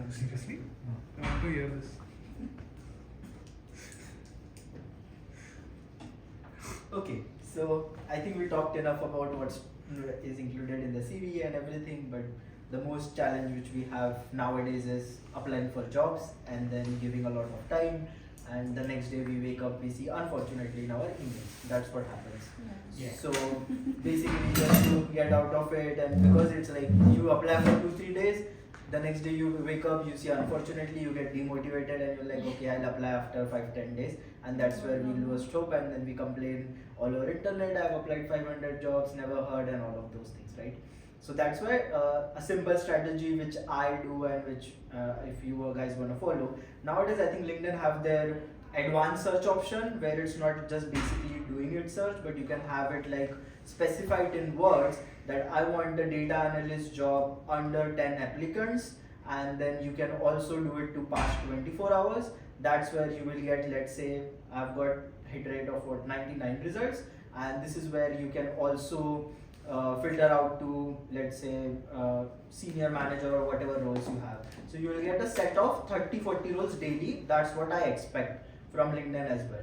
Seriously? I want to hear this. Okay, so I think we talked enough about what is included in the CV and everything, but the most challenge which we have nowadays is applying for jobs and then giving a lot of time, and the next day we wake up, we see unfortunately in our emails. That's what happens. Yeah. So basically just to get out of it, and because it's like you apply for 2-3 days, the next day you wake up, you see unfortunately you get demotivated and you're like, okay, I'll apply after 5-10 days, and that's where we lose hope, and then we complain all over internet, I've applied 500 jobs, never heard, and all of those things, right? So that's why a simple strategy which I do, and which if you guys want to follow, nowadays I think LinkedIn have their advanced search option where it's not just basically doing its search, but you can have it like specify it in words that I want the data analyst job under 10 applicants, and then you can also do it to past 24 hours. That's where you will get, let's say I've got hit rate of 99 results, and this is where you can also filter out to, let's say senior manager or whatever roles you have. So you will get a set of 30-40 roles daily. That's what I expect from LinkedIn as well.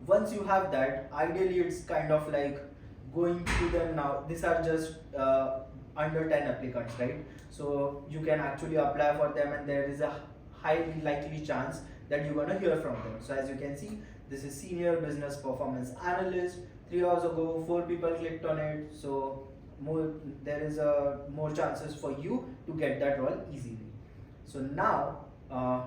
Once you have that, ideally it's kind of like going through them now. These are just under 10 applicants, right? So you can actually apply for them, and there is a highly likely chance that you're gonna hear from them. So as you can see, this is senior business performance analyst. 3 hours ago, 4 people clicked on it. So there is more chances for you to get that role easily. So now,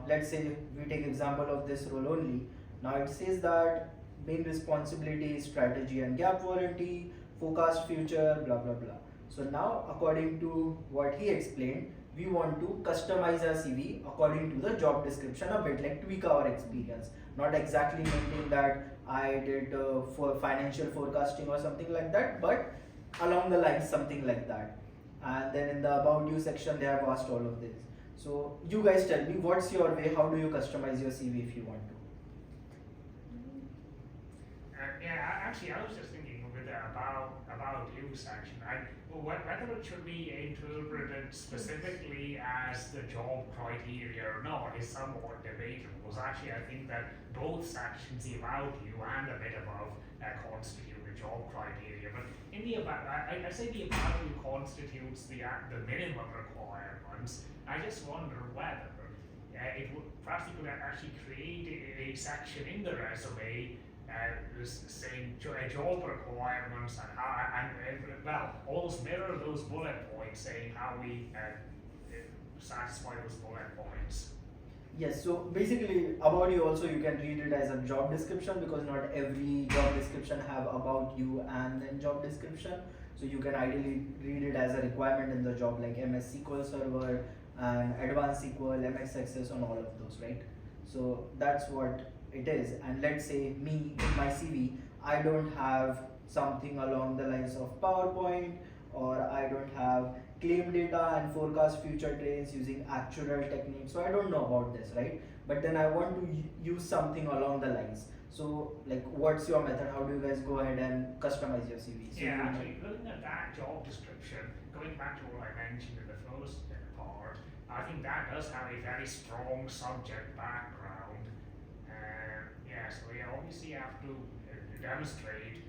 let's say we take example of this role only. Now it says that main responsibility is strategy and gap warranty, forecast future, blah blah blah. So now, according to what he explained, we want to customize our CV according to the job description a bit, like tweak our experience. Not exactly maintain that I did for financial forecasting or something like that, but along the lines something like that. And then in the about you section, they have asked all of this. So you guys tell me, what's your way? How do you customize your CV if you want to? Actually, I was just thinking with about you section. Whether it should be interpreted specifically as the job criteria or not is somewhat debatable. Because actually, I think that both sections, the about you and a bit above, constitute the job criteria. But in the about, I say the about you constitutes the minimum requirements. I just wonder whether it would perhaps you could actually create a section in the resume saying job requirements and well, almost mirror those bullet points, saying how we satisfy those bullet points. Yes, so basically about you also you can read it as a job description, because not every job description have about you and then job description. So you can ideally read it as a requirement in the job, like MS SQL Server and Advanced SQL, MX Access, on all of those, right? So that's what it is. And let's say me in my CV, I don't have something along the lines of PowerPoint, or I don't have claim data and forecast future trends using actuarial techniques. So I don't know about this, right? But then I want to use something along the lines. So like, what's your method? How do you guys go ahead and customize your CV? So yeah, actually, looking at that job description, going back to what I mentioned in the first part, I think that does have a very strong subject background. So we obviously have to demonstrate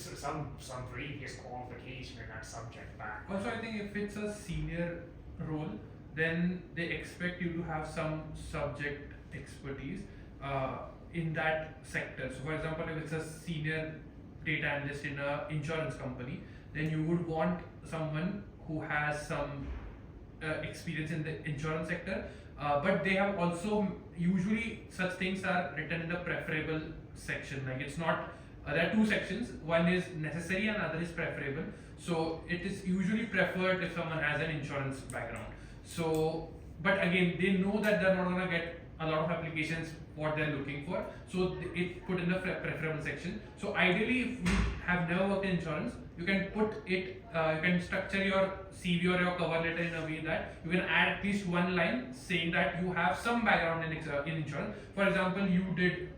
some previous qualification in that subject background. Also, I think if it's a senior role, then they expect you to have some subject expertise in that sector. So for example, if it's a senior data analyst in an insurance company, then you would want someone who has some experience in the insurance sector, but they have also, usually such things are written in the preferable section. Like, it's not there are two sections, one is necessary and other is preferable. So it is usually preferred if someone has an insurance background. So, but again, they know that they're not going to get a lot of applications what they're looking for, so it's put in the preferable section. So ideally, if you have never worked in insurance, you can put it, you can structure your CV or your cover letter in a way that you can add at least one line saying that you have some background in insurance. For example, you did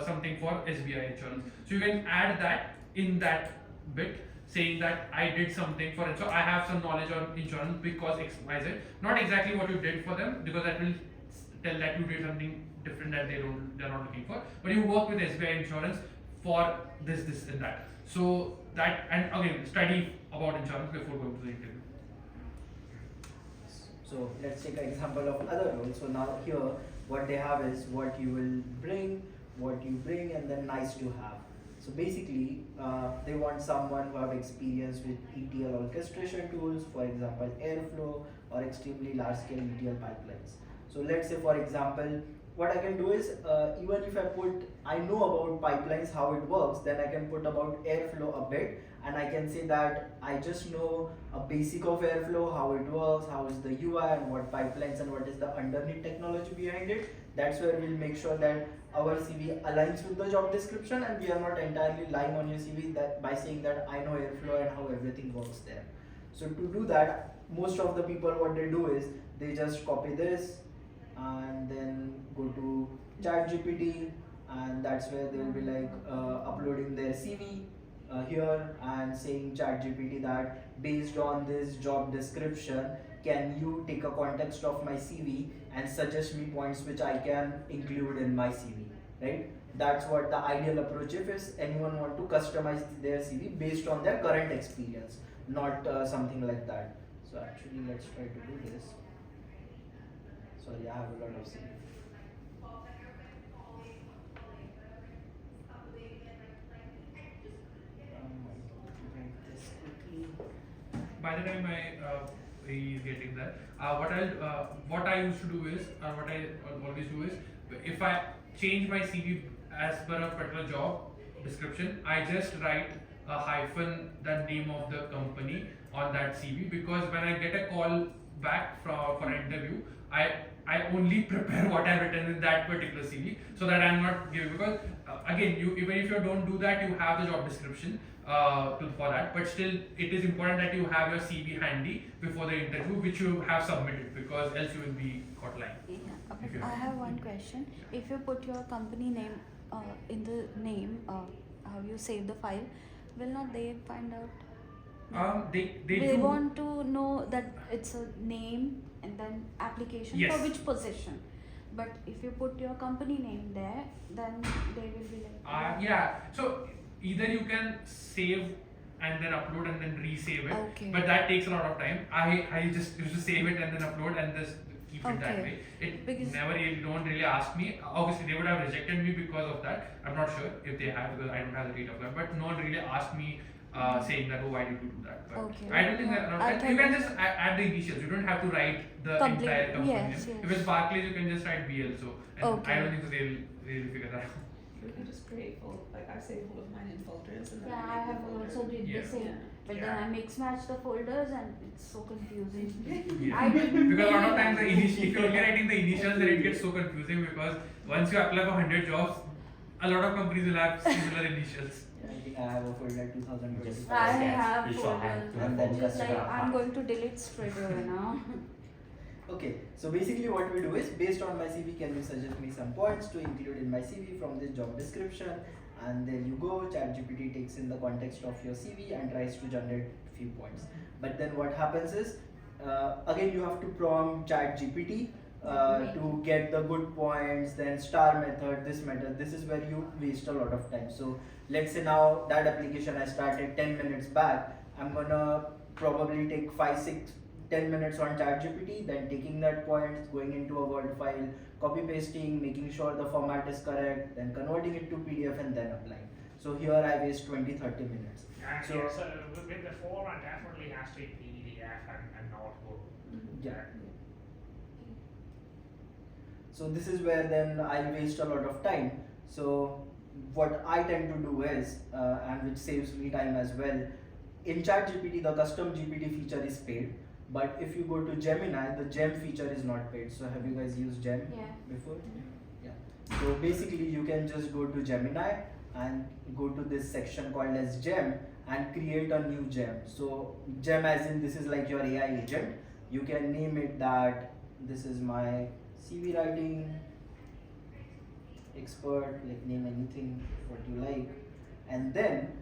something for SBI insurance, so you can add that in that bit, saying that I did something for it. So I have some knowledge on insurance because XYZ. Not exactly what you did for them, because that will tell that you did something different that they're not looking for. But you work with SBI insurance for this and that. So that, and again, study about insurance before going to the interview. So let's take an example of other roles. So now here, what they have is what you will bring, what you bring, and then nice to have. So basically, they want someone who have experience with ETL orchestration tools, for example, Airflow, or extremely large-scale ETL pipelines. So let's say, for example, what I can do is, even if I know about pipelines, how it works, then I can put about Airflow a bit, and I can say that I just know a basic of Airflow, how it works, how is the UI, and what pipelines and what is the underneath technology behind it. That's where we'll make sure that our CV aligns with the job description, and we are not entirely lying on your CV that by saying that I know Airflow and how everything works there. So to do that, most of the people, what they do is they just copy this and then go to ChatGPT, and that's where they'll be like uploading their CV here and saying ChatGPT that based on this job description, can you take a context of my CV and suggest me points which I can include in my CV, right? That's what the ideal approach is. Anyone want to customize their CV based on their current experience, not something like that. So actually, let's try to do this. Sorry, I have a lot of CV. Write this quickly. By the time he is getting that, what I used to do is, or what I always do is, if I change my CV as per a particular job description, I just write a hyphen the name of the company on that CV, because when I get a call back for an interview, I only prepare what I've written in that particular CV, so that I'm not giving, because again, you, even if you don't do that, you have the job description for that, but still it is important that you have your CV handy before the interview, which you have submitted, because else you will be caught lying. Yeah, If you I have- have one question. If you put your company name in the name, how you save the file, will not they find out? They They do. want to know that it's a name and then application Yes. for which position. But if you put your company name there, then they will be like. Yeah, so either you can save and then upload and then resave it, Okay. but that takes a lot of time. I just used to save it and then upload and just keep it that Okay. way. It Because- never really, don't really ask me. Obviously, they would have rejected me because of that. I'm not sure if they have, because I don't have the date of that. But no one really asked me saying that, oh, why did you do that? But Okay. I don't think that. I You can- can just add the initials. You don't have to write the Complete- entire company yes, name. yes. If it's Barclays, you can just write BL. So, and Okay. I don't think so they'll really figure that out. We can just create like I save all of mine in folders and then Yeah, I I make have the folder. also did Yeah. the same. Yeah. But Yeah. then I mix match the folders and it's so confusing. Yeah. I didn't Because a lot of really times the like initial, if you're only writing the initials, then it gets so confusing, because once you apply for 100 jobs, a lot of companies will have similar initials. I think I have a folder 2025. I Yes, have we saw that. folders. And then Which is just like have I'm going to delete straight away now. Okay, so basically what we do is, based on my CV, can you suggest me some points to include in my CV from this job description? And there you go, ChatGPT takes in the context of your CV and tries to generate few points. But then what happens is, again you have to prompt ChatGPT to get the good points, then star method, this method. This is where you waste a lot of time. So let's say now that application I started 10 minutes back, I'm gonna probably take 5, 6, 10 minutes on ChatGPT, then taking that points, going into a Word file, copy pasting, making sure the format is correct, then converting it to PDF and then applying. So here I waste 20-30 minutes. So- Yeah, so with the format, definitely has to be PDF and notebook. Yeah. So this is where then I waste a lot of time. So what I tend to do is, and which saves me time as well, in ChatGPT the custom GPT feature is paid, but if you go to Gemini, the Gem feature is not paid. So have you guys used Gem Yeah. before? Yeah. So basically you can just go to Gemini and go to this section called as Gem and create a new gem. So Gem as in this is like your AI agent. You can name it that this is my CV writing expert, like name anything what you like, and then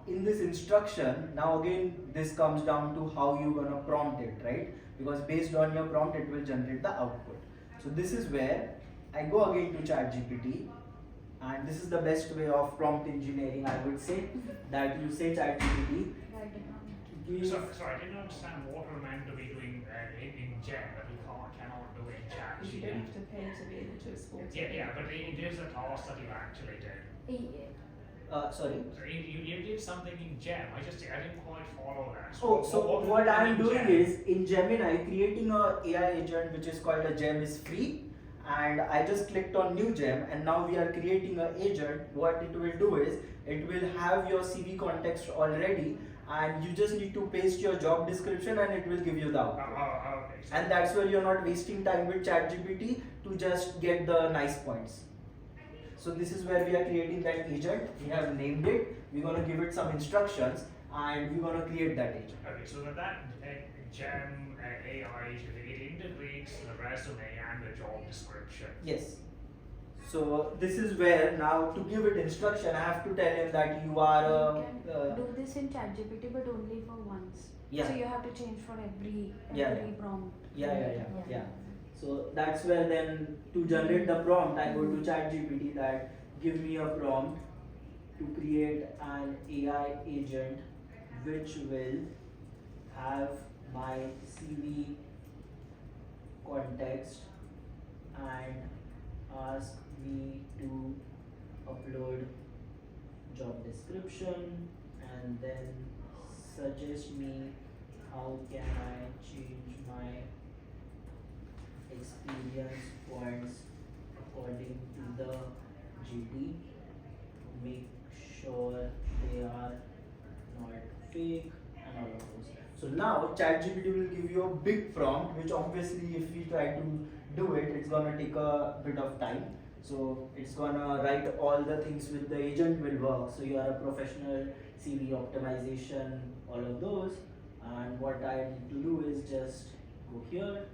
in this instruction, now again this comes down to how you gonna prompt it, right? Because based on your prompt it will generate the output. So this is where I go again to ChatGPT, and this is the best way of prompt engineering, I would say, that you say ChatGPT, Right it down. give So I didn't understand what we're meant to be doing in Gem that we cannot do in Chat. You don't have to pay to be able to export it. Yeah, but it is a task that you actually did. sorry. So you did something in Gem. I didn't quite follow that. Oh, so what I am in doing Gem? is in Gemini, creating a AI agent which is called a gem is free, and I just clicked on new gem, and now we are creating an agent. What it will do is it will have your CV context already, and you just need to paste your job description and it will give you the output. Okay. So And that's where you're not wasting time with ChatGPT to just get the nice points. So this is where we are creating that agent. We have named it. We're gonna give it some instructions, and we're gonna create that agent. Okay, so that Gem AI it integrates the resume and the job description. Yes. So this is where now to give it instruction, I have to tell him that you are You can do this in ChatGPT, but only for once. Yeah. So you have to change for every Yeah, prompt. yeah. So that's where then to generate the prompt, I go to ChatGPT that give me a prompt to create an AI agent which will have my CV context and ask me to upload job description, and then suggest me how can I change my experience points according to the GD, make sure they are not fake, and all of those. So now ChatGPT will give you a big prompt, which obviously if we try to do it, it's gonna take a bit of time. So it's gonna write all the things with the agent will work. So you are a professional, CV optimization, all of those. And what I need to do is just go here.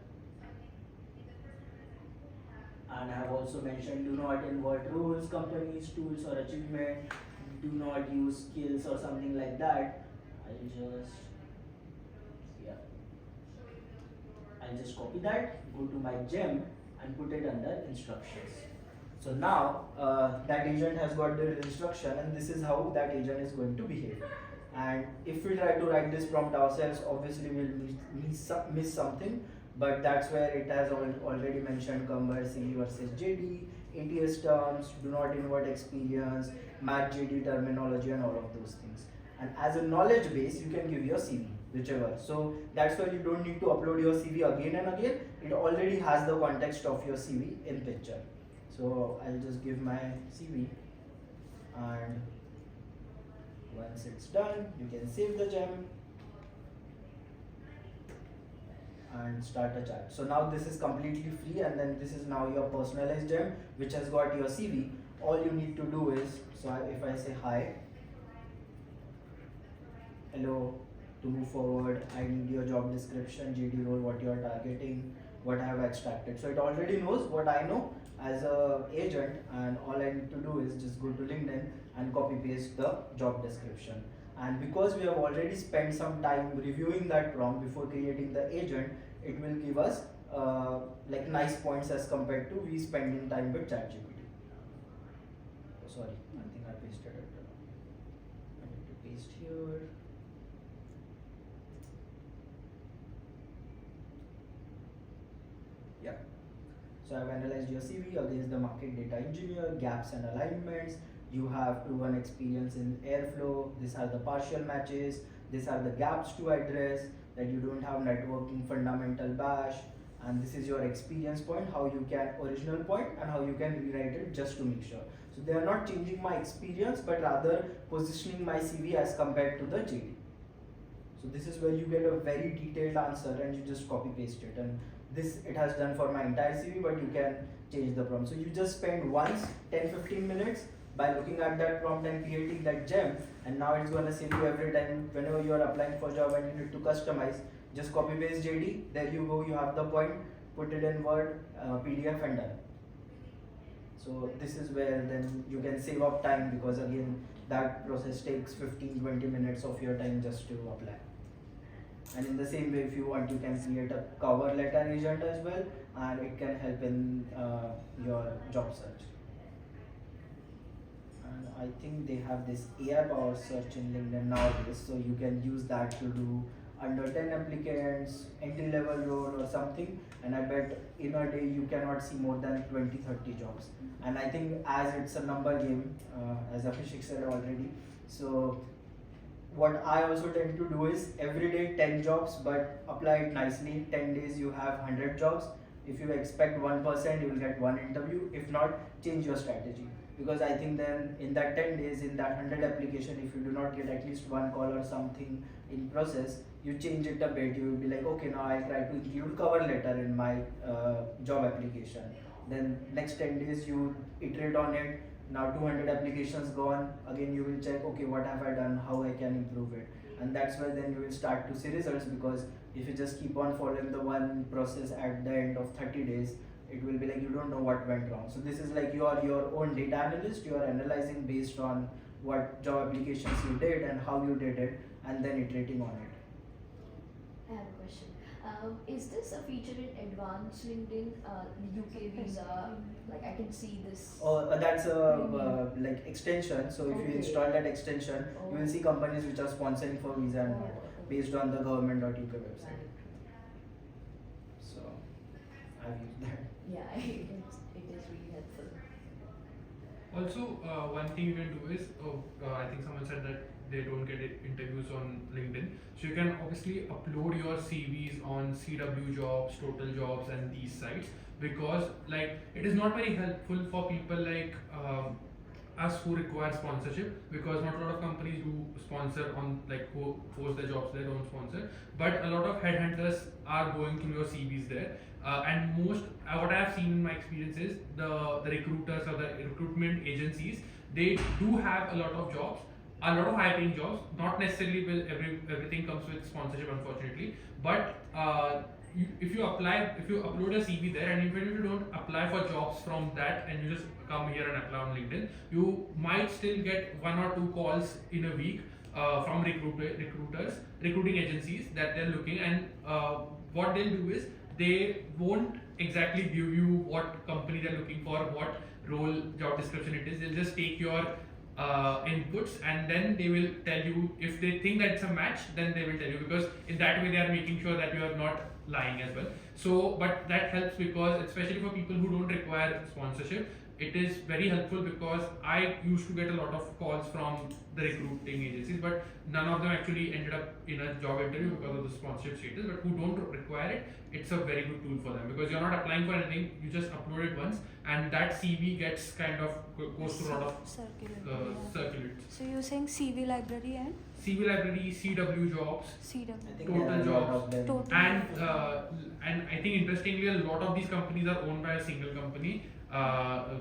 And I have also mentioned do not invert roles, companies, tools or achievement, do not use skills or something like that. I'll just copy that, go to my gem and put it under instructions. So now that agent has got the instruction, and this is how that agent is going to behave. And if we try to write this prompt ourselves, obviously we'll miss something, but that's where it has already mentioned compare CV versus JD, ATS terms, do not invert experience, match JD terminology, and all of those things. And as a knowledge base, you can give your CV, whichever. So that's why you don't need to upload your CV again and again. It already has the context of your CV in picture. So I'll just give my CV, and once it's done, you can save the gem and start a chat. So now this is completely free, and then this is now your personalized gem which has got your CV. All you need to do is, so if I say hi, hello, to move forward, I need your job description, JD role, what you are targeting, what I have extracted. So it already knows what I know as a agent, and all I need to do is just go to LinkedIn and copy paste the job description. And because we have already spent some time reviewing that prompt before creating the agent, it will give us like nice points as compared to we spending time with ChatGPT. Oh, sorry, I think I pasted it. I need to paste here. Yeah. So I've analyzed your CV against the market data engineer, gaps and alignments. You have proven experience in airflow. These are the partial matches. These are the gaps to address, that you don't have networking fundamental bash. And this is your experience point, how you can original point and how you can rewrite it just to make sure. So they are not changing my experience, but rather positioning my CV as compared to the JD. So this is where you get a very detailed answer, and you just copy paste it. And this it has done for my entire CV, but you can change the prompt. So you just spend once 10-15 minutes by looking at that prompt and creating that gem, and now it's gonna save you every time whenever you are applying for job and you need to customize. Just copy paste JD. There you go. You have the point. Put it in Word, PDF, and done. So this is where then you can save up time, because again that process takes 15-20 minutes of your time just to apply. And in the same way, if you want, you can create a cover letter agent as well, and it can help in your job search. And I think they have this AI powered search in LinkedIn nowadays, so you can use that to do under 10 applicants, entry level role or something. And I bet in a day you cannot see more than 20-30 jobs. And I think as it's a number game, as Abhishek said already, so what I also tend to do is every day 10 jobs, but apply it nicely. 10 days you have 100 jobs. If you expect 1%, you will get one interview. If not, change your strategy. Because I think then in that 10 days, in that 100 application, if you do not get at least one call or something in process, you change it a bit. You will be like, okay, now I'll try to include cover letter in my job application. Then next 10 days you iterate on it. Now 200 applications gone. Again you will check, okay, what have I done, how I can improve it. And that's where then you will start to see results, because if you just keep on following the one process at the end of 30 days, it will be like you don't know what went wrong. So this is like you are your own data analyst. You are analyzing based on what job applications you did and how you did it, and then iterating on it. I have a question. Is this a feature in advanced LinkedIn, UK visa? Like I can see this. That's a like extension. So if you Okay. install that extension, you will see companies which are sponsoring for visa and not, based on the government.uk website. So I've used that. Yeah, it is really helpful. Also, one thing you can do is, I think someone said that they don't get interviews on LinkedIn. So you can obviously upload your CVs on CW Jobs, Total Jobs, and these sites, because like it is not very helpful for people like us who require sponsorship, because not a lot of companies do sponsor on like who post their jobs there, don't sponsor. But a lot of headhunters are going through your CVs there. And most what I have seen in my experience is the recruiters or the recruitment agencies, they do have a lot of jobs, a lot of high paying jobs. Not necessarily will everything comes with sponsorship, unfortunately. But if you upload a CV there, and even if you don't apply for jobs from that, and you just come here and apply on LinkedIn, you might still get 1 or 2 calls in a week from recruiting agencies that they're looking. And what they'll do is they won't exactly give you what company they're looking for, what role, job description it is. They'll just take your inputs, and then they will tell you if they think that it's a match. Then they will tell you, because in that way they are making sure that you are not lying as well. So, but that helps, because especially for people who don't require sponsorship, it is very helpful, because I used to get a lot of calls from the recruiting agencies, but none of them actually ended up in a job interview because of the sponsorship status. But who don't require it, it's a very good tool for them, because you're not applying for anything, you just upload it once, and that CV gets kind of goes through a lot of circulates. So you're saying CV library and CV library, CW Jobs, CW. I think Total there are a lot jobs. of them. Total. and I think interestingly, a lot of these companies are owned by a single company. Because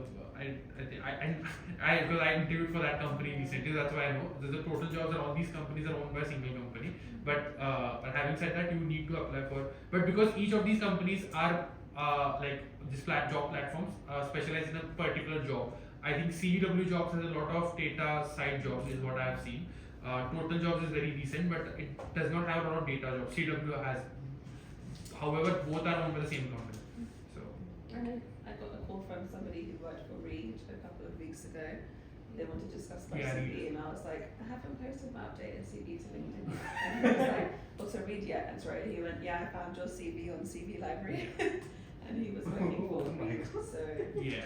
I interviewed for that company recently, that's why I know. The Total Jobs and all these companies are owned by a single company. But having said that, you need to apply for. But because each of these companies are like just job platforms specialized in a particular job. I think CW Jobs has a lot of data side jobs, is what I have seen. Total Jobs is very recent, but it does not have a lot of data jobs. CW has. However, both are owned by the same company. So. I got a call from somebody who worked for Reed a couple of weeks ago. They wanted to discuss my Yeah, CV, and I was like, I haven't posted my updated CV to LinkedIn yet. And he was like, also Reed yet? And sorry, he went, yeah, I found your CV on CV Library. And he was working for Reed. So, Yeah.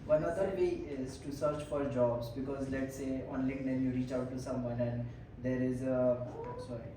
One other way is to search for jobs, because let's say on LinkedIn you reach out to someone and there is a sorry.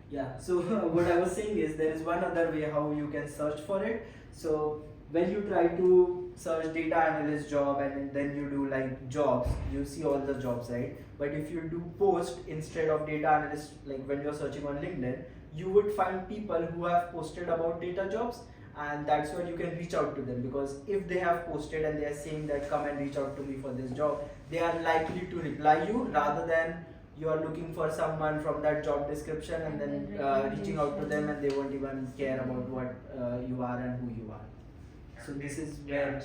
Yeah, so what I was saying is there is one other way how you can search for it. So when you try to search data analyst job and then you do like jobs, you see all the jobs, right? But if you do post instead of data analyst, like when you're searching on LinkedIn, you would find people who have posted about data jobs, and that's where you can reach out to them, because if they have posted and they are saying that come and reach out to me for this job, they are likely to reply you rather than you are looking for someone from that job description and then reaching out to them, and they won't even care about what you are and who you are. So this is where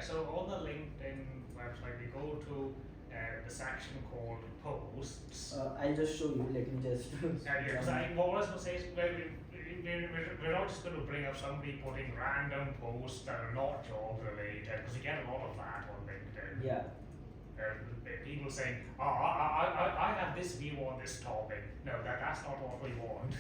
So on the LinkedIn website, we go to the section called posts. I'll just show you. Let me just. Because what I was going to say is we're not just going to bring up somebody putting random posts that are not job related, because you get a lot of that on LinkedIn. Yeah. People saying, oh, I have this view on this topic. No, that's not what we want.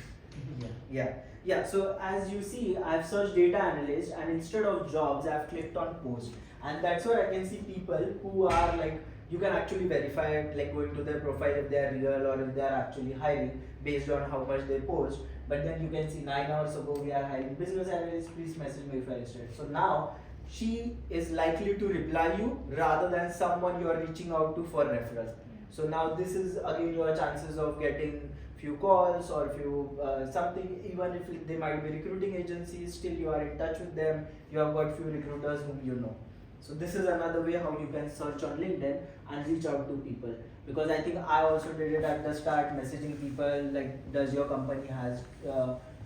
Yeah. So as you see, I've searched data analyst, and instead of jobs, I've clicked on post, and that's where I can see people who are like, you can actually verify it, like going to their profile if they are real or if they are actually hiring based on how much they post. But then you can see 9 hours ago we are hiring business analysts. Please message me if I interested. So now she is likely to reply you rather than someone you are reaching out to for referral. So now this is again your chances of getting few calls or few something. Even if they might be recruiting agencies, still you are in touch with them. You have got few recruiters whom you know. So this is another way how you can search on LinkedIn and reach out to people. Because I think I also did it at the start, messaging people like, does your company has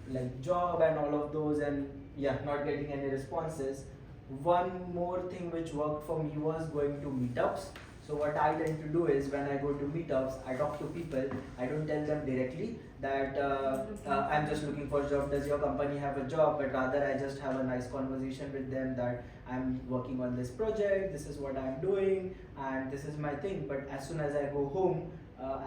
like job and all of those, and yeah, not getting any responses. One more thing which worked for me was going to meetups. So what I tend to do is when I go to meetups, I talk to people. I don't tell them directly that I'm just looking for a job. Does your company have a job? But rather I just have a nice conversation with them that I'm working on this project. This is what I'm doing, and this is my thing. But as soon as I go home,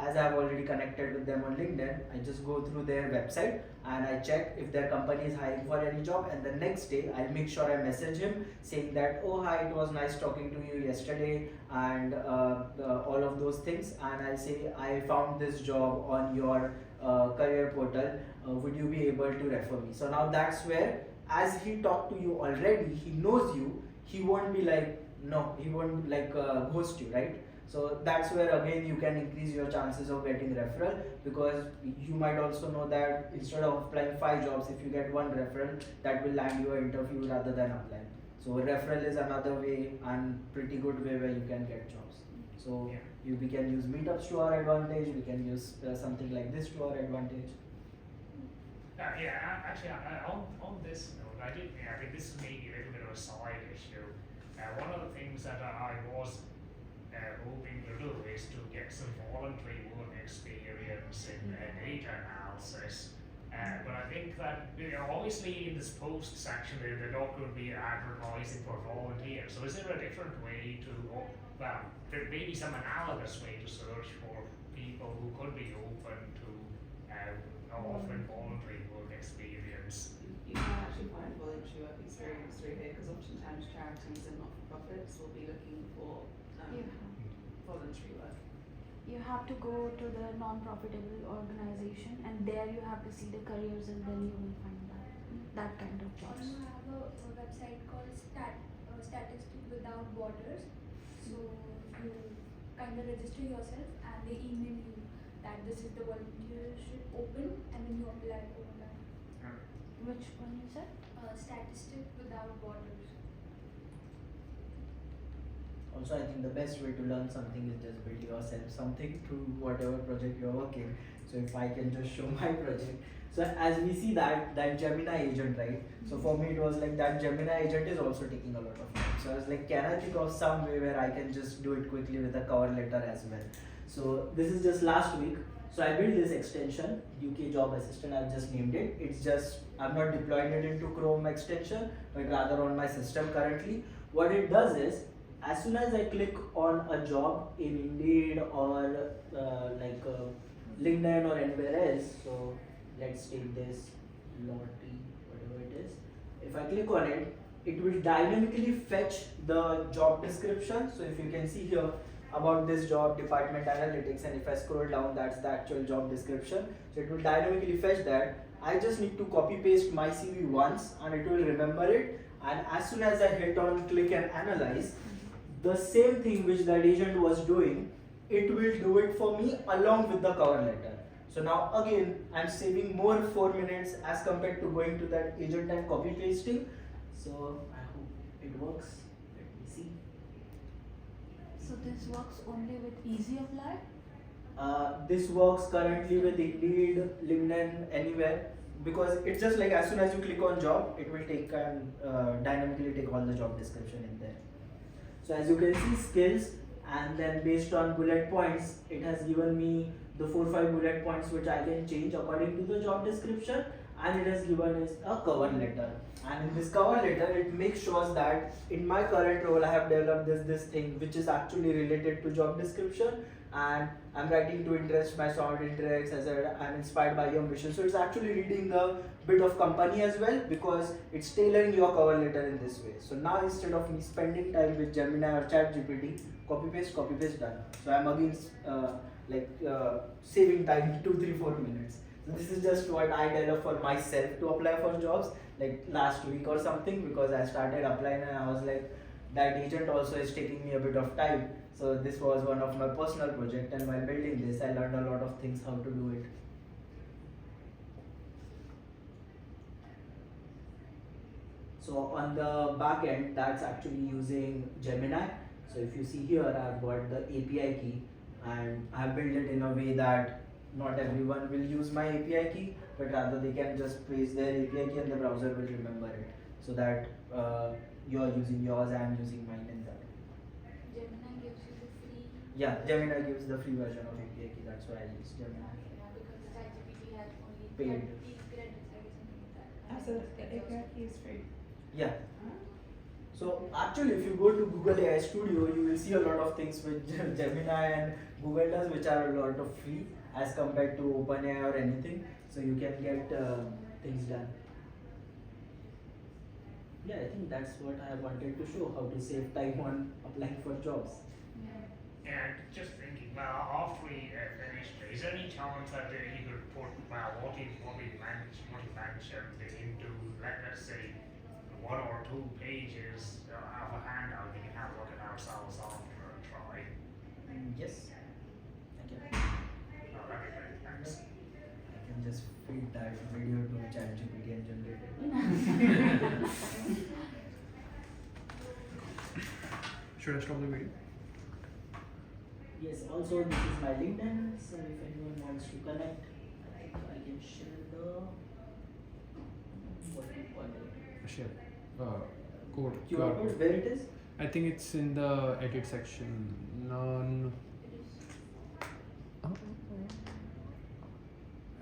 as I've already connected with them on LinkedIn, I just go through their website and I check if their company is hiring for any job, and the next day I'll make sure I message him saying that, oh hi, it was nice talking to you yesterday, and all of those things, and I'll say I found this job on your career portal, would you be able to refer me? So now that's where, as he talked to you already, he knows you, he won't be like, no, he won't like ghost you, right? So that's where again you can increase your chances of getting referral, because you might also know that instead of applying 5 jobs, if you get 1 referral, that will land you an interview rather than applying. So referral is another way and pretty good way where you can get jobs. So we can use meetups to our advantage, we can use something like this to our advantage. Actually, on this note, I think this is maybe a little bit of a side issue. One of the things that I was hoping to do is to get some voluntary work experience in data analysis. But I think that, obviously in this post section, they're not going to be advertising for volunteers. So is there a different way to, there may be some analogous way to search for people who could be open to offering voluntary work experience? You can actually find voluntary work experience through here, because oftentimes charities and not-for-profits will be looking for voluntary work. You have to go to the non-profitable organization, and there you have to see the careers, and then you will find that kind of jobs. Also have a website called Statistics Without Borders. So you kind of register yourself and they email you that this is the volunteership open, and then you apply over that. Which one you said? Statistics Without Borders. Also, I think the best way to learn something is just build yourself something through whatever project you're working. So if I can just show my project. So as we see that Gemini agent, right? So for me it was like that Gemini agent is also taking a lot of time. So I was like, can I think of some way where I can just do it quickly with a cover letter as well? So this is just last week. So I built this extension, UK Job Assistant, I've just named it. It's just, I'm not deploying it into Chrome extension, but rather on my system currently. What it does is, as soon as I click on a job in Indeed or LinkedIn or anywhere else, so let's take this lottery, whatever it is. If I click on it, it will dynamically fetch the job description. So if you can see here about this job, department analytics, and if I scroll down, that's the actual job description. So it will dynamically fetch that. I just need to copy paste my CV once and it will remember it. And as soon as I hit on click and analyze, the same thing which that agent was doing, it will do it for me along with the cover letter. So now again, I'm saving more 4 minutes as compared to going to that agent and copy pasting. So I hope it works. Let me see. So this works only with Easy Apply? This works currently with Indeed, LinkedIn, anywhere, because it's just like as soon as you click on job, it will take and dynamically take all the job description in there. So as you can see, skills, and then based on bullet points, it has given me the 4-5 bullet points which I can change according to the job description, and it has given us a cover letter. And in this cover letter, it makes sure that in my current role, I have developed this thing which is actually related to job description, and I'm writing to interest my solid interests, as I'm inspired by your mission. So it's actually reading the bit of company as well, because it's tailoring your cover letter in this way. So now instead of me spending time with Gemini or ChatGPT, copy paste, done. So I'm again saving time 2, 3, 4 minutes. So this is just what I developed for myself to apply for jobs like last week or something, because I started applying and I was like, that agent also is taking me a bit of time. So this was one of my personal project, and while building this, I learned a lot of things how to do it. So on the back end, that's actually using Gemini. So if you see here, I've got the API key, and I've built it in a way that not everyone will use my API key, but rather they can just paste their API key and the browser will remember it. So that you're using yours, I'm using mine in that. Gemini gives you the free. Yeah, Gemini gives the free version of API key, that's why I use Gemini. Yeah, because the ChatGPT has only Paid. 30 credits, I guess, something like that. So the API key is free. Yeah. So actually, if you go to Google AI Studio, you will see a lot of things which Gemini and Google does, which are a lot of free as compared to OpenAI or anything. So you can get things done. Yeah, I think that's what I wanted to show, how to save time on applying for jobs. And just thinking, well, after we finished, is there any chance that you could put, well, what we mentioned into, let's say, 1 or 2 pages of a handout, we can have a look at ourselves after a try? Yes, I can. Oh, that'd be great, thanks. I can just feed that video to ChatGPT and generate it. Should I stop the video? Yes, also this is my LinkedIn, so if anyone wants to connect, I can share the, what do you call it? Share. Code. QR code, where it is? I think it's in the edit section. None. I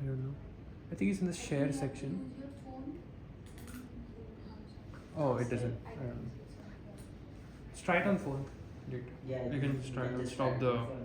don't know. I think it's in the share section. Use your phone. Oh, it doesn't. I don't know. Let's try it on phone. Wait. Yeah, You can just try to stop the